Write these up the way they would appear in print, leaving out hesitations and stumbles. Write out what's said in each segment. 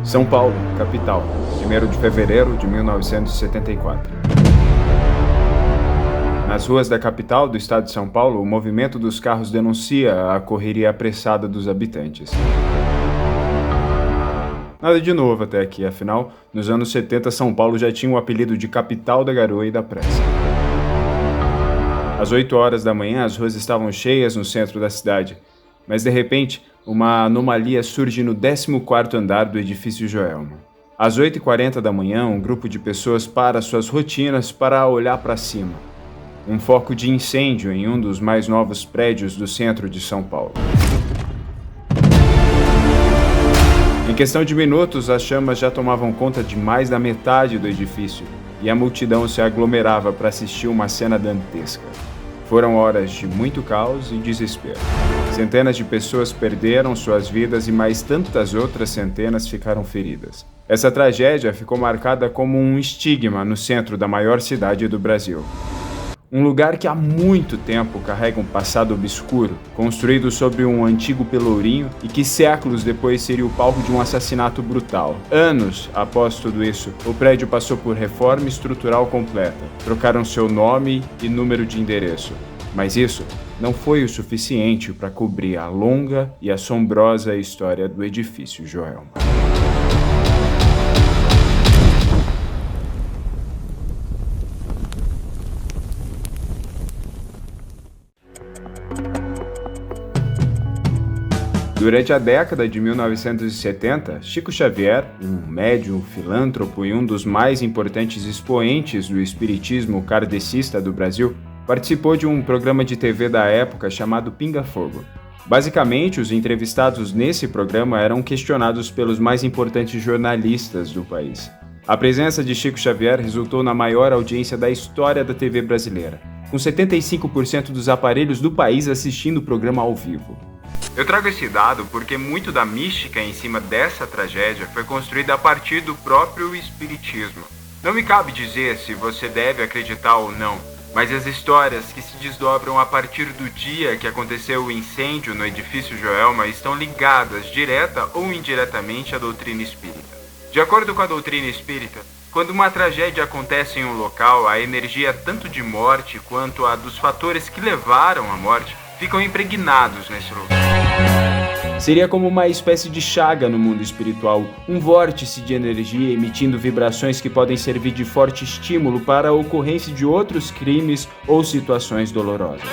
São Paulo, capital, 1º de fevereiro de 1974. Nas ruas da capital do estado de São Paulo, o movimento dos carros denuncia a correria apressada dos habitantes. Nada de novo até aqui, afinal, nos anos 70 São Paulo já tinha o apelido de capital da garoa e da pressa. Às 8 horas da manhã, as ruas estavam cheias no centro da cidade, mas de repente, uma anomalia surge no 14º andar do edifício Joelma. Às 8h40 da manhã, um grupo de pessoas para suas rotinas para olhar para cima. Um foco de incêndio em um dos mais novos prédios do centro de São Paulo. Em questão de minutos, as chamas já tomavam conta de mais da metade do edifício e a multidão se aglomerava para assistir uma cena dantesca. Foram horas de muito caos e desespero. Centenas de pessoas perderam suas vidas e mais tantas outras centenas ficaram feridas. Essa tragédia ficou marcada como um estigma no centro da maior cidade do Brasil. Um lugar que há muito tempo carrega um passado obscuro, construído sobre um antigo pelourinho e que séculos depois seria o palco de um assassinato brutal. Anos após tudo isso, o prédio passou por reforma estrutural completa. Trocaram seu nome e número de endereço. Mas isso não foi o suficiente para cobrir a longa e assombrosa história do edifício Joelma. Durante a década de 1970, Chico Xavier, um médium, filântropo e um dos mais importantes expoentes do espiritismo kardecista do Brasil, participou de um programa de TV da época chamado Pinga Fogo. Basicamente, os entrevistados nesse programa eram questionados pelos mais importantes jornalistas do país. A presença de Chico Xavier resultou na maior audiência da história da TV brasileira, com 75% dos aparelhos do país assistindo o programa ao vivo. Eu trago esse dado porque muito da mística em cima dessa tragédia foi construída a partir do próprio espiritismo. Não me cabe dizer se você deve acreditar ou não, mas as histórias que se desdobram a partir do dia que aconteceu o incêndio no edifício Joelma estão ligadas direta ou indiretamente à doutrina espírita. De acordo com a doutrina espírita, quando uma tragédia acontece em um local, a energia tanto de morte quanto a dos fatores que levaram à morte ficam impregnados nesse lugar. Seria como uma espécie de chaga no mundo espiritual, um vórtice de energia emitindo vibrações que podem servir de forte estímulo para a ocorrência de outros crimes ou situações dolorosas.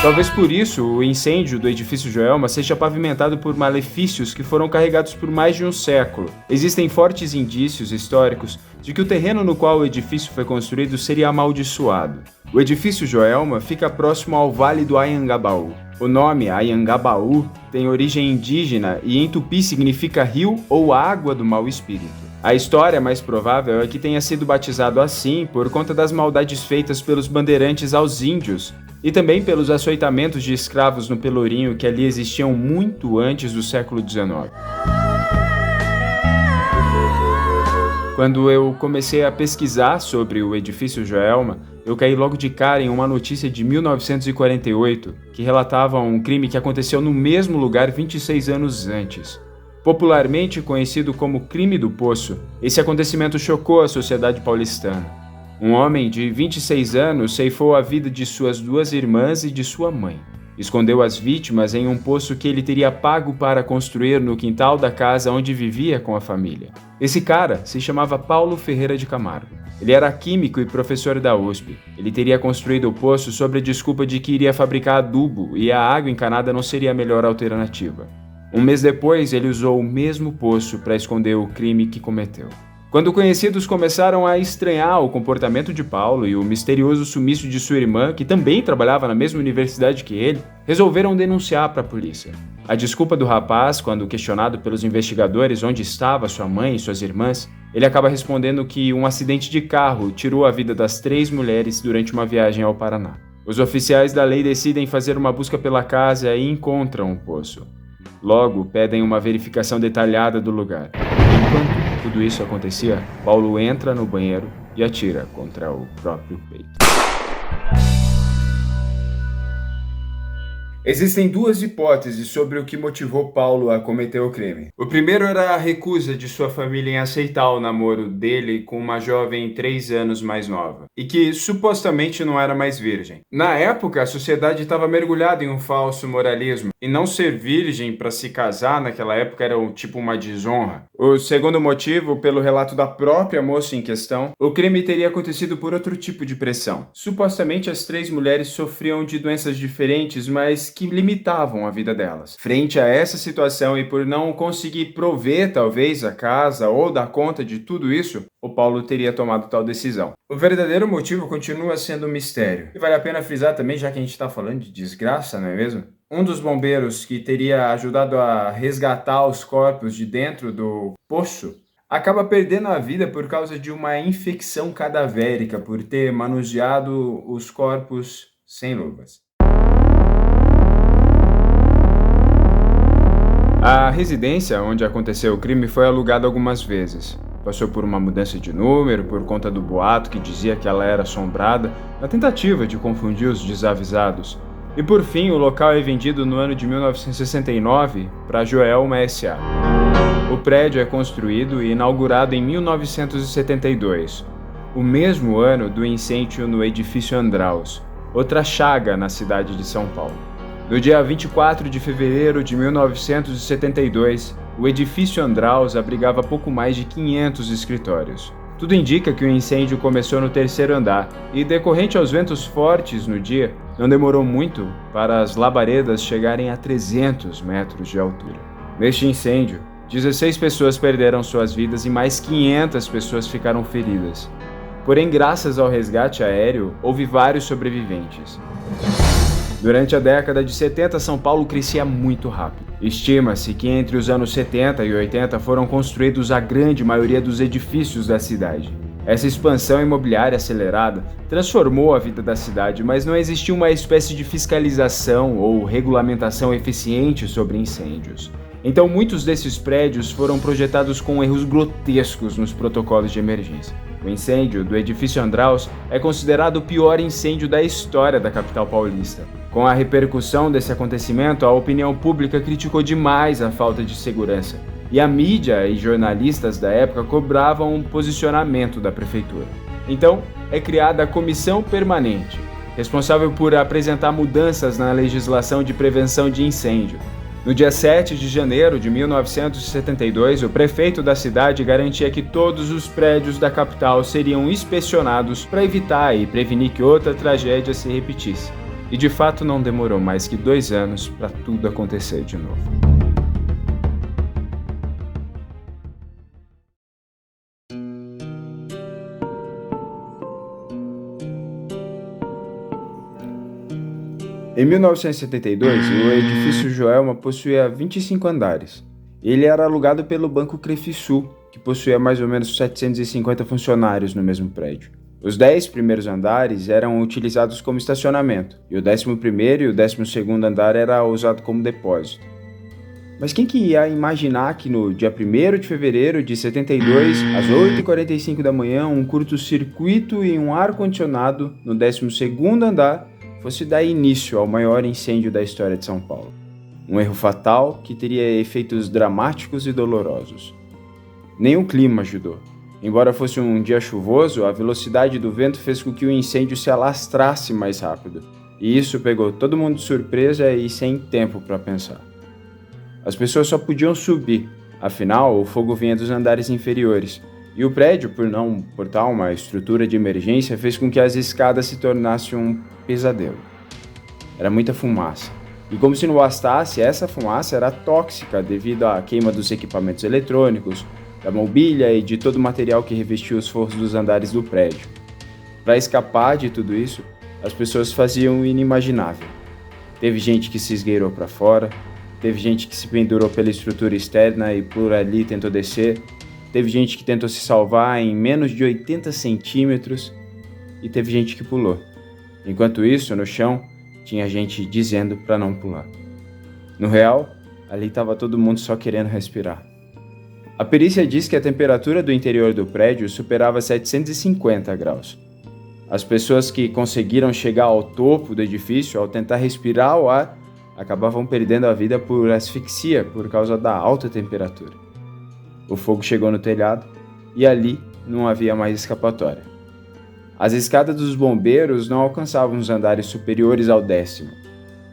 Talvez por isso o incêndio do edifício Joelma seja pavimentado por malefícios que foram carregados por mais de um século. Existem fortes indícios históricos de que o terreno no qual o edifício foi construído seria amaldiçoado. O edifício Joelma fica próximo ao Vale do Anhangabaú. O nome Anhangabaú tem origem indígena e em tupi significa rio ou água do mau espírito. A história mais provável é que tenha sido batizado assim por conta das maldades feitas pelos bandeirantes aos índios e também pelos açoitamentos de escravos no Pelourinho que ali existiam muito antes do século XIX. Quando eu comecei a pesquisar sobre o edifício Joelma, eu caí logo de cara em uma notícia de 1948 que relatava um crime que aconteceu no mesmo lugar 26 anos antes. Popularmente conhecido como Crime do Poço, esse acontecimento chocou a sociedade paulistana. Um homem de 26 anos ceifou a vida de suas 2 irmãs e de sua mãe. Escondeu as vítimas em um poço que ele teria pago para construir no quintal da casa onde vivia com a família. Esse cara se chamava Paulo Ferreira de Camargo. Ele era químico e professor da USP. Ele teria construído o poço sob a desculpa de que iria fabricar adubo e a água encanada não seria a melhor alternativa. Um mês depois, ele usou o mesmo poço para esconder o crime que cometeu. Quando conhecidos começaram a estranhar o comportamento de Paulo e o misterioso sumiço de sua irmã, que também trabalhava na mesma universidade que ele, resolveram denunciar para a polícia. A desculpa do rapaz, quando questionado pelos investigadores onde estava sua mãe e suas irmãs, ele acaba respondendo que um acidente de carro tirou a vida das 3 mulheres durante uma viagem ao Paraná. Os oficiais da lei decidem fazer uma busca pela casa e encontram o poço. Logo, pedem uma verificação detalhada do lugar. Enquanto tudo isso acontecia, Paulo entra no banheiro e atira contra o próprio peito. Existem duas hipóteses sobre o que motivou Paulo a cometer o crime. O primeiro era a recusa de sua família em aceitar o namoro dele com uma jovem 3 anos mais nova, e que supostamente não era mais virgem. Na época, a sociedade estava mergulhada em um falso moralismo, e não ser virgem para se casar naquela época era tipo uma desonra. O segundo motivo, pelo relato da própria moça em questão, o crime teria acontecido por outro tipo de pressão. Supostamente as 3 mulheres sofriam de doenças diferentes, mas que limitavam a vida delas. Frente a essa situação e por não conseguir prover talvez a casa ou dar conta de tudo isso, o Paulo teria tomado tal decisão. O verdadeiro motivo continua sendo um mistério. E vale a pena frisar também, já que a gente está falando de desgraça, não é mesmo? Um dos bombeiros que teria ajudado a resgatar os corpos de dentro do poço acaba perdendo a vida por causa de uma infecção cadavérica, por ter manuseado os corpos sem luvas. A residência onde aconteceu o crime foi alugada algumas vezes. Passou por uma mudança de número por conta do boato que dizia que ela era assombrada, na tentativa de confundir os desavisados. E por fim, o local é vendido no ano de 1969 para Joelma S.A. O prédio é construído e inaugurado em 1972, o mesmo ano do incêndio no edifício Andraus, outra chaga na cidade de São Paulo. No dia 24 de fevereiro de 1972, o edifício Andraus abrigava pouco mais de 500 escritórios. Tudo indica que o incêndio começou no 3º andar e, decorrente aos ventos fortes no dia, não demorou muito para as labaredas chegarem a 300 metros de altura. Neste incêndio, 16 pessoas perderam suas vidas e mais 500 pessoas ficaram feridas. Porém, graças ao resgate aéreo, houve vários sobreviventes. Durante a década de 70, São Paulo crescia muito rápido. Estima-se que entre os anos 70 e 80 foram construídos a grande maioria dos edifícios da cidade. Essa expansão imobiliária acelerada transformou a vida da cidade, mas não existia uma espécie de fiscalização ou regulamentação eficiente sobre incêndios. Então, muitos desses prédios foram projetados com erros grotescos nos protocolos de emergência. O incêndio do edifício Andraus é considerado o pior incêndio da história da capital paulista. Com a repercussão desse acontecimento, a opinião pública criticou demais a falta de segurança, e a mídia e jornalistas da época cobravam um posicionamento da prefeitura. Então, é criada a Comissão Permanente, responsável por apresentar mudanças na legislação de prevenção de incêndio. No dia 7 de janeiro de 1972, o prefeito da cidade garantia que todos os prédios da capital seriam inspecionados para evitar e prevenir que outra tragédia se repetisse. E de fato não demorou mais que 2 anos para tudo acontecer de novo. Em 1972, o edifício Joelma possuía 25 andares. Ele era alugado pelo Banco Crefisul, que possuía mais ou menos 750 funcionários no mesmo prédio. Os 10 primeiros andares eram utilizados como estacionamento, e o 11º e o 12º andar era usado como depósito. Mas quem que ia imaginar que no dia 1º de fevereiro de 72, às 8h45 da manhã, um curto-circuito e um ar-condicionado no 12º andar fosse dar início ao maior incêndio da história de São Paulo. Um erro fatal que teria efeitos dramáticos e dolorosos. Nem o clima ajudou. Embora fosse um dia chuvoso, a velocidade do vento fez com que o incêndio se alastrasse mais rápido. E isso pegou todo mundo de surpresa e sem tempo para pensar. As pessoas só podiam subir, afinal o fogo vinha dos andares inferiores. E o prédio, por não portar uma estrutura de emergência, fez com que as escadas se tornassem um pesadelo. Era muita fumaça. E como se não bastasse, essa fumaça era tóxica devido à queima dos equipamentos eletrônicos, da mobília e de todo o material que revestia os forros dos andares do prédio. Para escapar de tudo isso, as pessoas faziam o inimaginável. Teve gente que se esgueirou para fora, teve gente que se pendurou pela estrutura externa e por ali tentou descer, teve gente que tentou se salvar em menos de 80 centímetros e teve gente que pulou. Enquanto isso, no chão, tinha gente dizendo para não pular. No real, ali estava todo mundo só querendo respirar. A perícia diz que a temperatura do interior do prédio superava 750 graus. As pessoas que conseguiram chegar ao topo do edifício, ao tentar respirar o ar, acabavam perdendo a vida por asfixia por causa da alta temperatura. O fogo chegou no telhado e ali não havia mais escapatória. As escadas dos bombeiros não alcançavam os andares superiores ao 10º.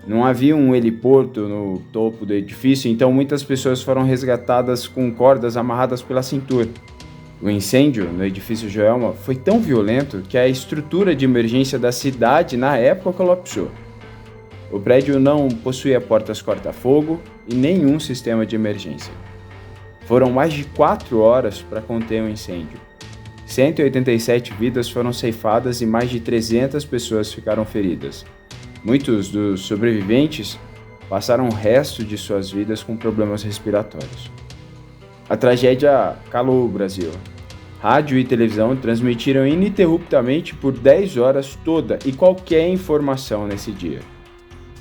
Não havia um heliporto no topo do edifício, então muitas pessoas foram resgatadas com cordas amarradas pela cintura. O incêndio no edifício Joelma foi tão violento que a estrutura de emergência da cidade na época colapsou. O prédio não possuía portas corta-fogo e nenhum sistema de emergência. Foram mais de 4 horas para conter o incêndio. 187 vidas foram ceifadas e mais de 300 pessoas ficaram feridas. Muitos dos sobreviventes passaram o resto de suas vidas com problemas respiratórios. A tragédia calou o Brasil. Rádio e televisão transmitiram ininterruptamente por 10 horas toda e qualquer informação nesse dia.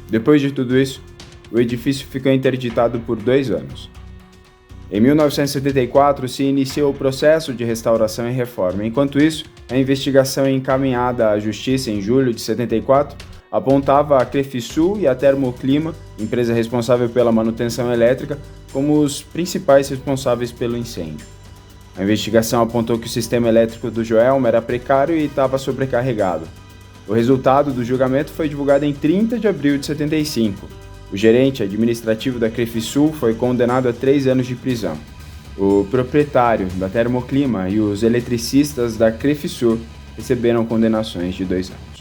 Depois de tudo isso, o edifício ficou interditado por 2 anos. Em 1974, se iniciou o processo de restauração e reforma. Enquanto isso, a investigação encaminhada à Justiça em julho de 74 apontava a Crefisul e a Termoclima, empresa responsável pela manutenção elétrica, como os principais responsáveis pelo incêndio. A investigação apontou que o sistema elétrico do Joelma era precário e estava sobrecarregado. O resultado do julgamento foi divulgado em 30 de abril de 75. O gerente administrativo da Crefisul foi condenado a 3 anos de prisão. O proprietário da Termoclima e os eletricistas da Crefisul receberam condenações de 2 anos.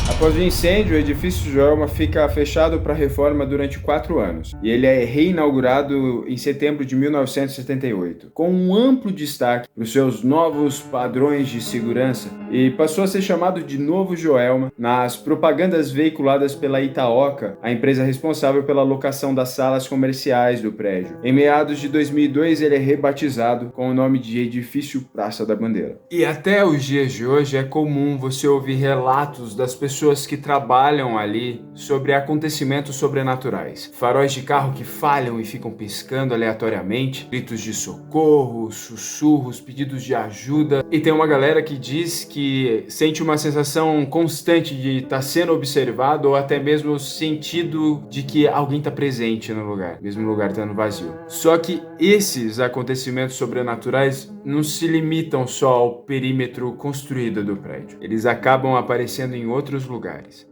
Após o incêndio, o edifício Joelma fica fechado para reforma durante 4 anos e ele é reinaugurado em setembro de 1978, com um amplo destaque para os seus novos padrões de segurança e passou a ser chamado de Novo Joelma nas propagandas veiculadas pela Itaoca, a empresa responsável pela locação das salas comerciais do prédio. Em meados de 2002, ele é rebatizado com o nome de Edifício Praça da Bandeira. E até os dias de hoje é comum você ouvir relatos das pessoas que trabalham ali sobre acontecimentos sobrenaturais. Faróis de carro que falham e ficam piscando aleatoriamente, gritos de socorro, sussurros, pedidos de ajuda. E tem uma galera que diz que sente uma sensação constante de estar sendo observado ou até mesmo o sentido de que alguém está presente no lugar, mesmo o lugar estando vazio. Só que esses acontecimentos sobrenaturais não se limitam só ao perímetro construído do prédio. Eles acabam aparecendo em outros lugares.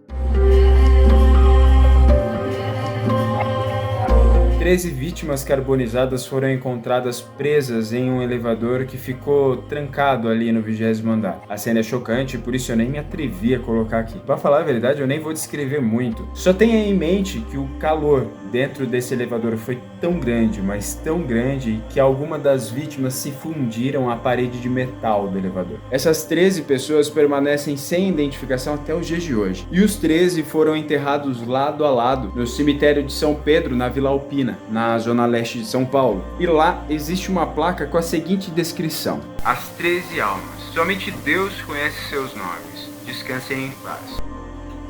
13 vítimas carbonizadas foram encontradas presas em um elevador que ficou trancado ali no 20º andar. A cena é chocante, por isso eu nem me atrevi a colocar aqui. Pra falar a verdade, eu nem vou descrever muito. Só tenha em mente que o calor dentro desse elevador foi tão grande, mas tão grande, que alguma das vítimas se fundiram à parede de metal do elevador. Essas 13 pessoas permanecem sem identificação até os dias de hoje. E os 13 foram enterrados lado a lado no cemitério de São Pedro, na Vila Alpina, na zona leste de São Paulo. E lá existe uma placa com a seguinte descrição: As 13 almas. Somente Deus conhece seus nomes. Descansem em paz.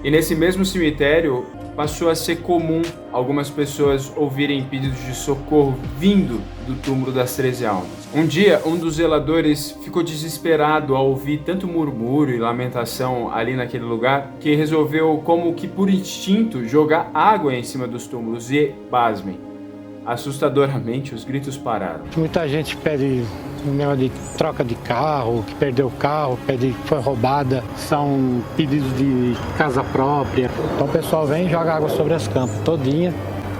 E nesse mesmo cemitério passou a ser comum algumas pessoas ouvirem pedidos de socorro vindo do túmulo das 13 almas. Um dia, um dos zeladores ficou desesperado ao ouvir tanto murmúrio e lamentação ali naquele lugar, que resolveu, como que por instinto, jogar água em cima dos túmulos e, pasmem, assustadoramente os gritos pararam. Muita gente pede um negócio de troca de carro, que perdeu o carro, pede que foi roubada, são pedidos de casa própria. Então o pessoal vem e joga água sobre as campas todinha.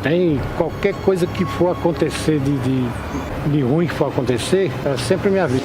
Tem qualquer coisa que for acontecer de ruim que for acontecer, ela sempre me avisa.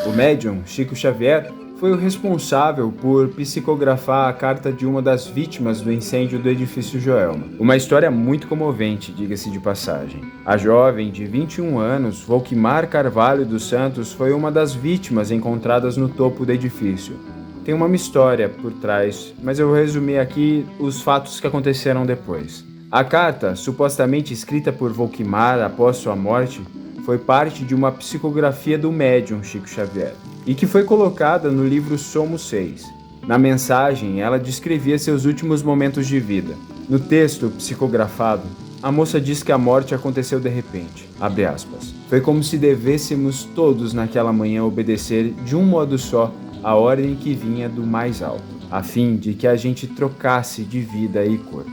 O médium Chico Xavier foi o responsável por psicografar a carta de uma das vítimas do incêndio do edifício Joelma. Uma história muito comovente, diga-se de passagem. A jovem de 21 anos, Volquimar Carvalho dos Santos, foi uma das vítimas encontradas no topo do edifício. Tem uma história por trás, mas eu vou resumir aqui os fatos que aconteceram depois. A carta, supostamente escrita por Volquimar após sua morte, foi parte de uma psicografia do médium Chico Xavier, e que foi colocada no livro Somos 6. Na mensagem, ela descrevia seus últimos momentos de vida. No texto psicografado, a moça diz que a morte aconteceu de repente. Abre aspas. Foi como se devêssemos todos naquela manhã obedecer de um modo só a ordem que vinha do mais alto, a fim de que a gente trocasse de vida e corpo.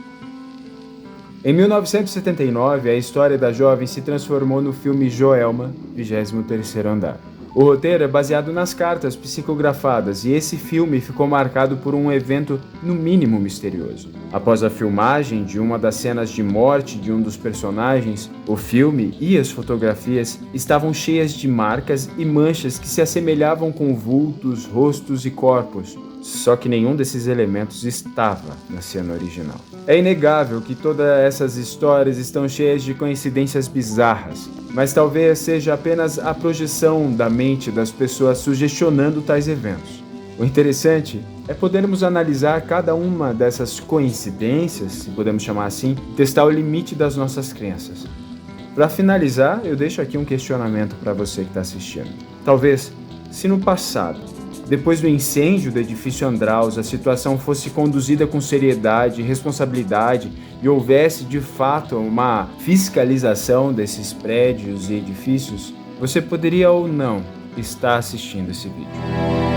Em 1979, a história da jovem se transformou no filme Joelma, 23º Andar. O roteiro é baseado nas cartas psicografadas e esse filme ficou marcado por um evento no mínimo misterioso. Após a filmagem de uma das cenas de morte de um dos personagens, o filme e as fotografias estavam cheias de marcas e manchas que se assemelhavam com vultos, rostos e corpos, só que nenhum desses elementos estava na cena original. É inegável que todas essas histórias estão cheias de coincidências bizarras, mas talvez seja apenas a projeção da mente das pessoas sugestionando tais eventos. O interessante é podermos analisar cada uma dessas coincidências, se podemos chamar assim, e testar o limite das nossas crenças. Para finalizar, eu deixo aqui um questionamento para você que está assistindo. Talvez, se no passado, depois do incêndio do edifício Andraus, a situação fosse conduzida com seriedade e responsabilidade e houvesse de fato uma fiscalização desses prédios e edifícios, você poderia ou não estar assistindo esse vídeo.